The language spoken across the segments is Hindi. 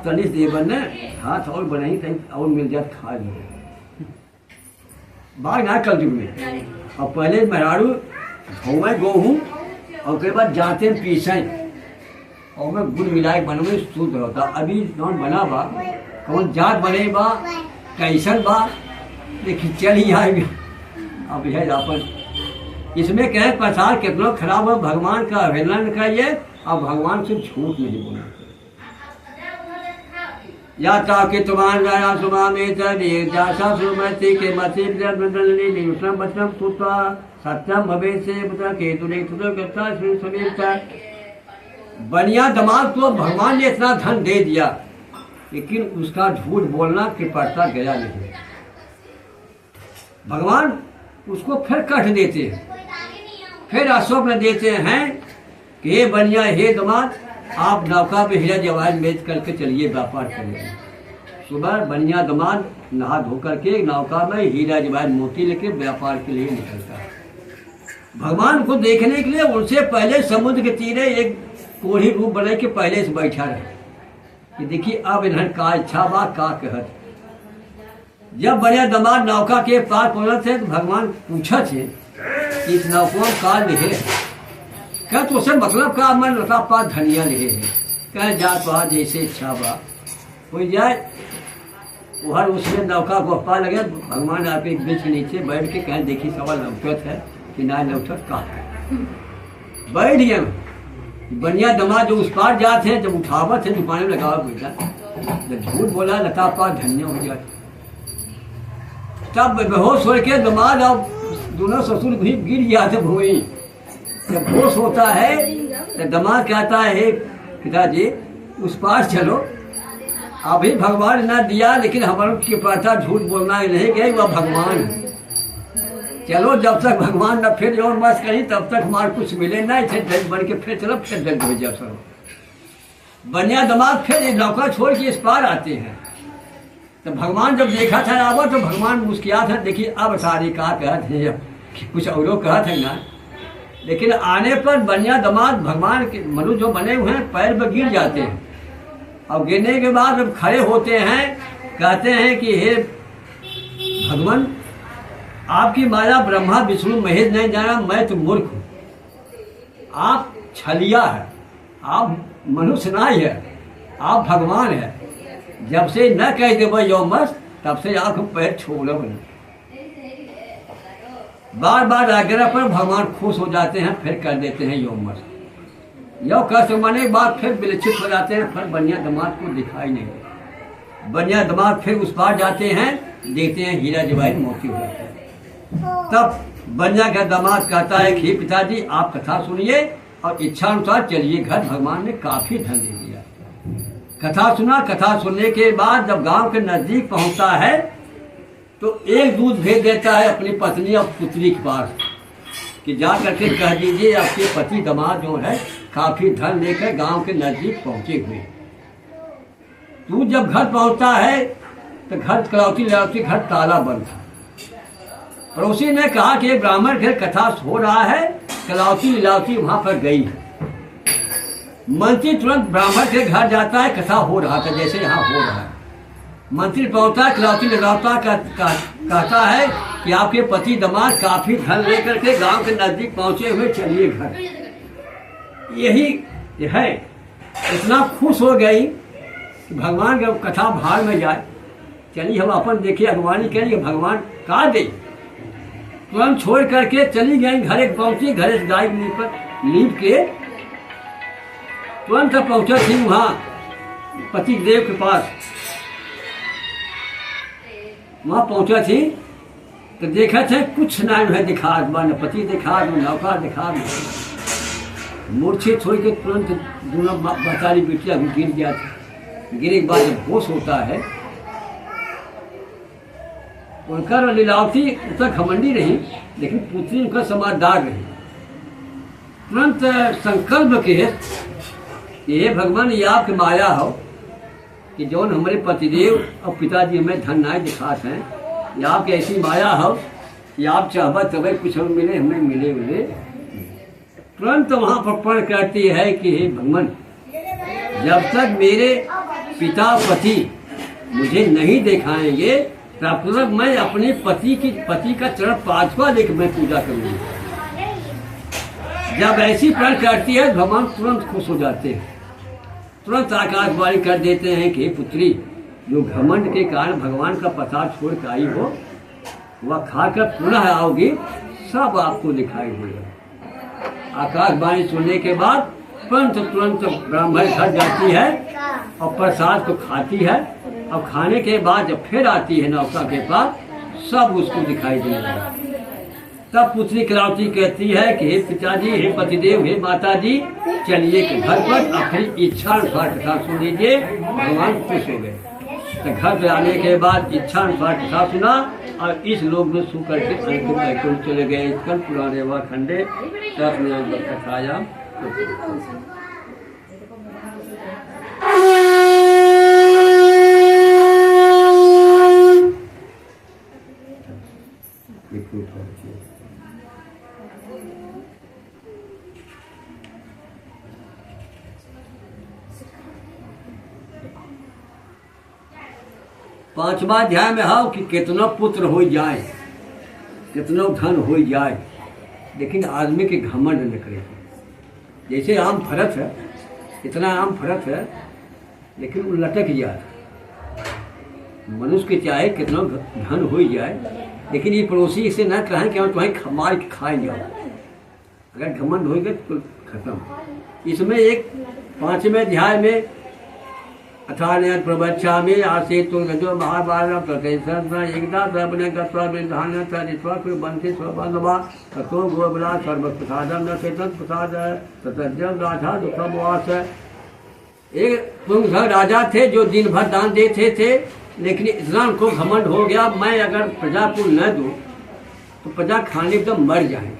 आप तनिष देवन ने हाथ और बनाई कहीं और मिल जात खा लो बाघ ना कल जुग में। और पहले मेहरारू धोवे गेहूँ और उसके बाद जाते पीसें और मैं गुड़ मिलाए बनवे शुद्ध होता। अभी कौन बना बा कौन जात बने बा कैसन बा देखिए चल ही आएगा। अब यह अपन इसमें कहे प्रसार कितना खराब है, भगवान का अवहेलना न करिए और भगवान से झूठ नहीं बोलना। या ताकि तुम्हारा सुमा में जासा सुमति के मसीह नियुष्णम वचनम सुत्वा सत्यम भवेत् से पुत्र केतु ने तुझे करता समीरता। बढ़िया दिमाग तो भगवान ने इतना धन दे दिया लेकिन उसका झूठ बोलना कृपणता गया नहीं। भगवान उसको फिर कष्ट देते हैं, फिर अस्वप्न देते हैं कि हे बढ़िया हे दिमाग आप नौका में हीरा जवाहर बेच करके चलिए व्यापार करिए। सुबह बढ़िया दिमाग नहा धो करके नौका में हीरा जवाहर मोती लेके व्यापार के लिए निकलता है। भगवान को देखने के लिए उनसे पहले समुद्र के तीरे एक कोढ़ी रूप बना के पहले से बैठा रहे कि देखिए अब इन्हर का इच्छा बा का कहत। जब बढ़िया दमाद नौका के पार पहुंचत थे तो भगवान पूछा थे कि इस नौका का लिहे क्या तो उसे मतलब का मन लता पास धनिया लिहे है कह जा तो जैसे इच्छा बा हो जाए। वह उसमें नौका को पा लगे भगवान आप एक वृक्ष के नीचे बैठ के कहें देखिए सवाल लौटत है कि ना लौटत का है। बैठ गए बढ़िया दमा जो उस पार जाते हैं जब उठावत है दुकान में लगावा बेटा जब झूठ बोला लता पास धनिया हो जाता तब बेहोश हो के दमाद और दोनों ससुर भी गिर गया थे भूमि। जब होश होता है तो दमाद कहता है पिताजी उस पास चलो अभी भगवान ना दिया लेकिन हमारे की प्रथा झूठ बोलना ही नहीं गई वह भगवान चलो जब तक भगवान न फिर और मत कहीं तब तक हमारे कुछ मिले नहीं थे जज बन के फिर चलो फिर जज हो जाओ सर। बढ़िया दिमाग फिर नौका छोड़ के इस पार आते हैं तो भगवान जब देखा था आवा तो भगवान मुस्किया था देखिए अब सारी कहा कहते हैं कुछ और कहा था ना लेकिन आने पर बढ़िया दिमाग भगवान के मनु जो बने हुए हैं पैर पर गिर जाते हैं और गिरने के बाद जब खड़े होते हैं कहते हैं कि हे भगवान आपकी माया ब्रह्मा विष्णु महेश नहीं जाना मैं तो मूर्ख हूँ आप छलिया है आप मनुष्य नहीं है आप भगवान है। जब से न कह दे भाई यो मस्त तब से आप पैर छोड़ो नहीं। बार बार आग्रह पर भगवान खुश हो जाते हैं फिर कर देते हैं यो मस्त यो कर माने बाद फिर विलक्षित हो जाते हैं फिर बढ़िया दिमाग को दिखाई नहीं। बढ़िया दिमाग फिर उस पार जाते हैं देखते हैं हीरा जवाहर मोती हो जाते हैं। तब बढ़िया का दामाद कहता है कि पिताजी आप कथा सुनिए और इच्छा अनुसार चलिए घर भगवान ने काफी धन दे दिया। कथा सुना। कथा सुनने के बाद जब गांव के नजदीक पहुंचता है तो एक दूध भेज देता है अपनी पत्नी और पुत्री के पास कि जा करके कह दीजिए आपके पति दामाद जो है काफी धन लेकर गांव के नजदीक पहुंचे हुए। तू जब घर पहुंचता है तो घर कलौती लौती घर ताला बंद था। पड़ोसी ने कहा कि ब्राह्मण घर कथा हो रहा है कलौती लिलावती वहां पर गई है। मंत्री तुरंत ब्राह्मण के घर जाता है कथा हो रहा था जैसे यहाँ हो रहा है। मंत्री पहुंचता कलौती लिलावता कहता है कि आपके पति दामाद काफी धन लेकर के गांव के नजदीक पहुंचे हुए चलिए घर। यही है इतना खुश हो गई कि भगवान का कथा भार में जाए चलिए हम अपन देखिए अगवानी करेंगे भगवान का दे। तुरंत छोड़ करके चली गई घर एक पहुंची घर से गाय लीप के तुरंत पहुंचा थी वहाँ पति देव के पास। वहाँ पहुंचा थी तो देखा थे कुछ ना है दिखा न पति दिखा न नौका दिखा मूर्छे छोड़ के तुरंत दोनों बेचारी बेटिया गिर गया था। गिरने के बाद जब होश होता है उनका लीलावती उतना घमंडी रही लेकिन पुत्री उनका समाजदार रही। तुरंत संकल्प के ये भगवान ये आपकी माया हो कि जौन हमारे पतिदेव और पिताजी हमें धन नाय दिखाते हैं ये आपकी ऐसी माया हो कि आप चाहबा तब कुछ हम मिले हमें मिले मिले। तुरंत वहाँ पर प्रण करती है कि हे भगवान जब तक मेरे पिता पति मुझे नहीं दिखाएंगे तब तक मैं अपने पति का चरण 5वां लेकर मैं पूजा करूंगी। जब ऐसी प्रण करती है भगवान तुरंत खुश हो जाते हैं, तुरंत आकाशवाणी कर देते हैं कि पुत्री, जो घमंड के कारण भगवान का प्रसाद छोड़ कर आई हो वह खाकर पुनः आओगी, सब आपको दिखाई देगा। आकाशवाणी सुनने के बाद तुरंत ब्राह्मण घर जाती है और प्रसाद को खाती है, और खाने के बाद जब फिर आती है नौका के पास सब उसको दिखाई देगा। तब पुत्री कलावती कहती है कि हे पिताजी, हे पतिदेव, हे माता जी, चलिए घर पर अपनी इच्छा अनुसार कथा सुन लीजिए। भगवान खुश हो गए। तो घर पर आने के बाद इच्छा अनुसार कथा सुना और इस लोग में सु करके अंतिम चले गए। इसकल पुराने व खंडे कथाया पांचवा अध्याय में है कि कितना पुत्र हो जाए, कितना धन हो जाए, लेकिन आदमी के घमंड न करे। जैसे आम फरत है, इतना आम फरत है लेकिन वो लटक जाए। मनुष्य के चाहे कितना धन हो जाए, लेकिन ये पड़ोसी से न कहें कि हम तुम्हें मार के खाए जाओ। अगर घमंड हो गए तो खत्म। इसमें एक 5वें अध्याय में 18 प्रवक्षा में आसे तो गजो महाभारत प्रत्यय एकदा द्रवने गत्वा विधान तरित्वा फिर बनते स्वबंधवा ततो गोबला सर्व प्रसादम न चेतन प्रसाद ततजम राधा दुखम वास। एक तुंग राजा थे जो दिन भर दान देते थे, लेकिन इतना उनको घमंड हो गया मैं अगर प्रजा को न दूं तो प्रजा खाने एकदम मर जाएंगे।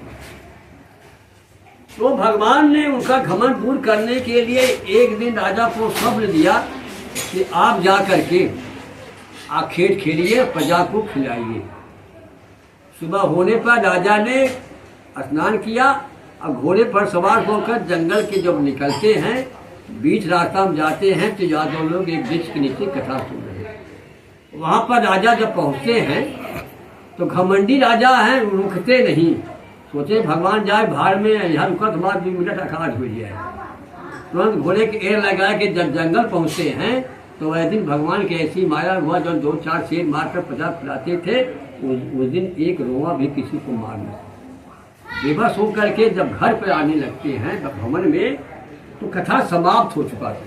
तो भगवान ने उनका घमंड दूर करने के लिए एक दिन राजा को स्वप्न दिया कि आप जा करके खेत खेलिए, प्रजा को खिलाइए। सुबह होने पर राजा ने स्नान किया और घोड़े पर सवार होकर जंगल के जब निकलते हैं, बीच रास्ता में जाते हैं तो यादव लोग एक वृक्ष के नीचे कथा सुन रहे हैं। वहाँ पर राजा जब पहुँचते हैं तो घमंडी राजा हैं, रुकते नहीं। सोचे भगवान जाए भाड़ में, यहाँ रुका तो हमारा 2 मिनट आकाश हो जाए। तुरंत घोड़े के एयर लगा के जब जंगल पहुँचते हैं तो वह दिन भगवान की ऐसी माया हुआ, जो 2-4 शेर मारकर प्रजा खिलाते थे, उस दिन एक रोआ भी किसी को मार नहीं। बेबस होकर के जब घर पर आने लगते हैं भवन में तो कथा समाप्त हो चुका था।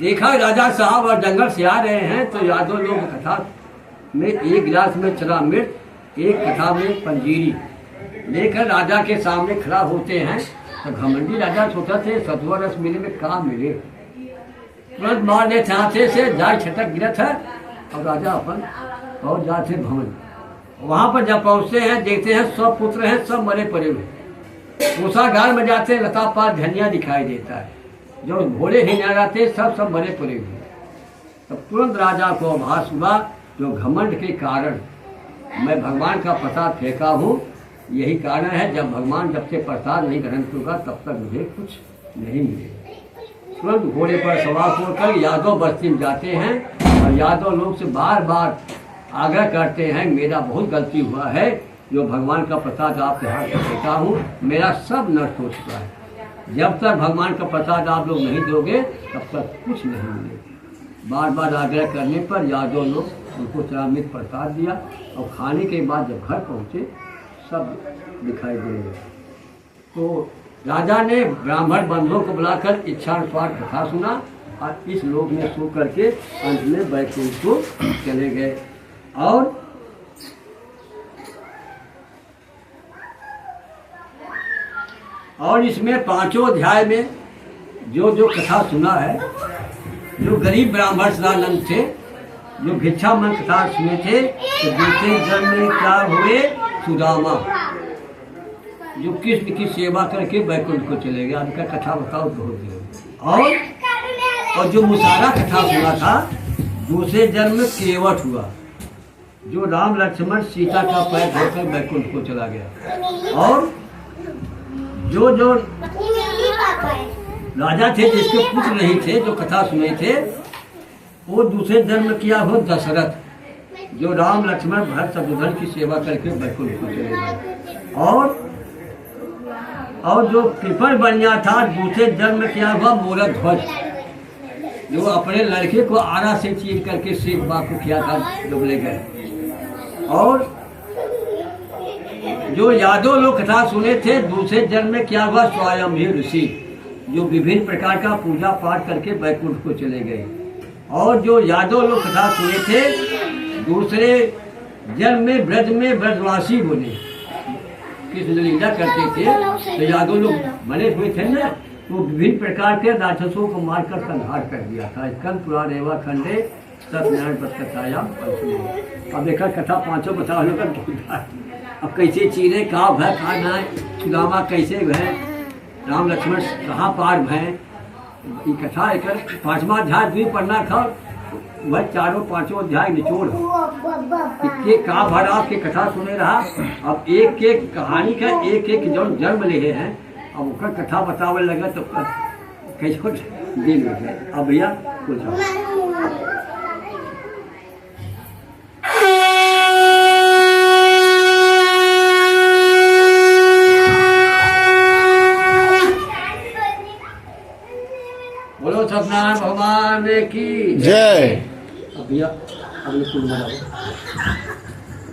देखा राजा साहब और जंगल से आ रहे हैं तो यादव लोग कथा में एक गिलास में चना मिर्च, एक कथा में पंजीरी लेकर राजा के सामने खड़ा होते हैं। तो घमंडी राजा सोचा थे सतुआ रस मिले में काम मिले, तुरंत मारने चाहते से जाय छटक गिरत है और राजा अपन पहुंच जाते भवन। वहां पर जब पहुंचते हैं देखते हैं सब पुत्र हैं, सब मरे पड़े हुए। कोषागार में जाते लता पात धनिया दिखाई देता है, जो घोड़े ही न जाते सब मरे पड़े हुए। तब तुरंत राजा को आभास हुआ, जो घमंड के कारण मैं भगवान का प्रसाद फेंका हूँ, यही कारण है जब भगवान जब से प्रसाद नहीं ग्रहण होगा तब तक मुझे कुछ नहीं मिलेगा। तुरंत घोड़े पर सवार होकर यादव बस्ती में जाते हैं और यादव लोग से बार बार आग्रह करते हैं, मेरा बहुत गलती हुआ है, जो भगवान का प्रसाद आपके हाथ से फेंका हूँ, मेरा सब नष्ट हो चुका है। जब तक भगवान का प्रसाद आप लोग नहीं दोगे तब तक कुछ नहीं मिलेगा। बार बार आग्रह करने पर यादव लोग उनको चरामित प्रसाद दिया और खाने के बाद जब घर पहुँचे सब दिखाई दे गए। तो राजा ने ब्राह्मण बंधुओं को बुलाकर इच्छानुसार कथा सुना और इस लोक में सो करके अंत में वैकुंठ को चले गए। और इसमें 5वें अध्याय में जो कथा सुना है, जो गरीब ब्राह्मण सदानंद थे, जो भिक्षा मन कथा सुने थे, तो दूसरे जन्म में क्या हुए सुदामा, जो कृष्ण की सेवा करके वैकुंठ को चले गए। आपका कथा बताओ तो हो गया। और जो मुसारा कथा सुना था, दूसरे जन्म में केवट हुआ, जो राम लक्ष्मण सीता का पैर धोकर वैकुंठ को चला गया। और जो राजा थे जिसके पुत्र नहीं थे, जो कथा सुने थे, वो दूसरे जन्म किया हो दशरथ, जो राम लक्ष्मण भरत शत्रुघ्न की सेवा करके बैकुंठ को चले गए। और जो कृपण बनिया था, दूसरे जन्म किया हुआ मोरक ध्वज, जो अपने लड़के को आरा से चीर करके शेख बाग को किया था, लोग ले गए। और जो यादव लोग कथा सुने थे, दूसरे जन्म में क्या हुआ स्वयं ही ऋषि, जो विभिन्न प्रकार का पूजा पाठ करके बैकुंठ को चले गए। और जो यादव लोग कथा सुने थे, दूसरे जन्म में ब्रज में ब्रजवासी बने, कृष्ण लीला करते थे, तो यादव लोग बने हुए थे ना, तो विभिन्न प्रकार के राक्षसों को मारकर संहार कर दिया था। स्कंद पुराण एवं खंडे सत्यनारायण कथायाम। अब देखा कथा पांचों बता लोग, अब कैसे चीरे कहाँ भय कहाँ न, सुदामा कैसे भय, राम लक्ष्मण कहाँ पार भय, ये कथा एक 5वां अध्याय भी पढ़ना था, वह 4-5 अध्याय निचोड़ इतने का भर आपके कथा सुने रहा। अब एक एक कहानी का एक एक जो जन्म ले हैं, अब उसका कथा बतावे लगा तो कैसे दिन हो गए। अब भैया कुछ बोलो सत्यनारायण भगवान की जय। अब भैया अगले कुल में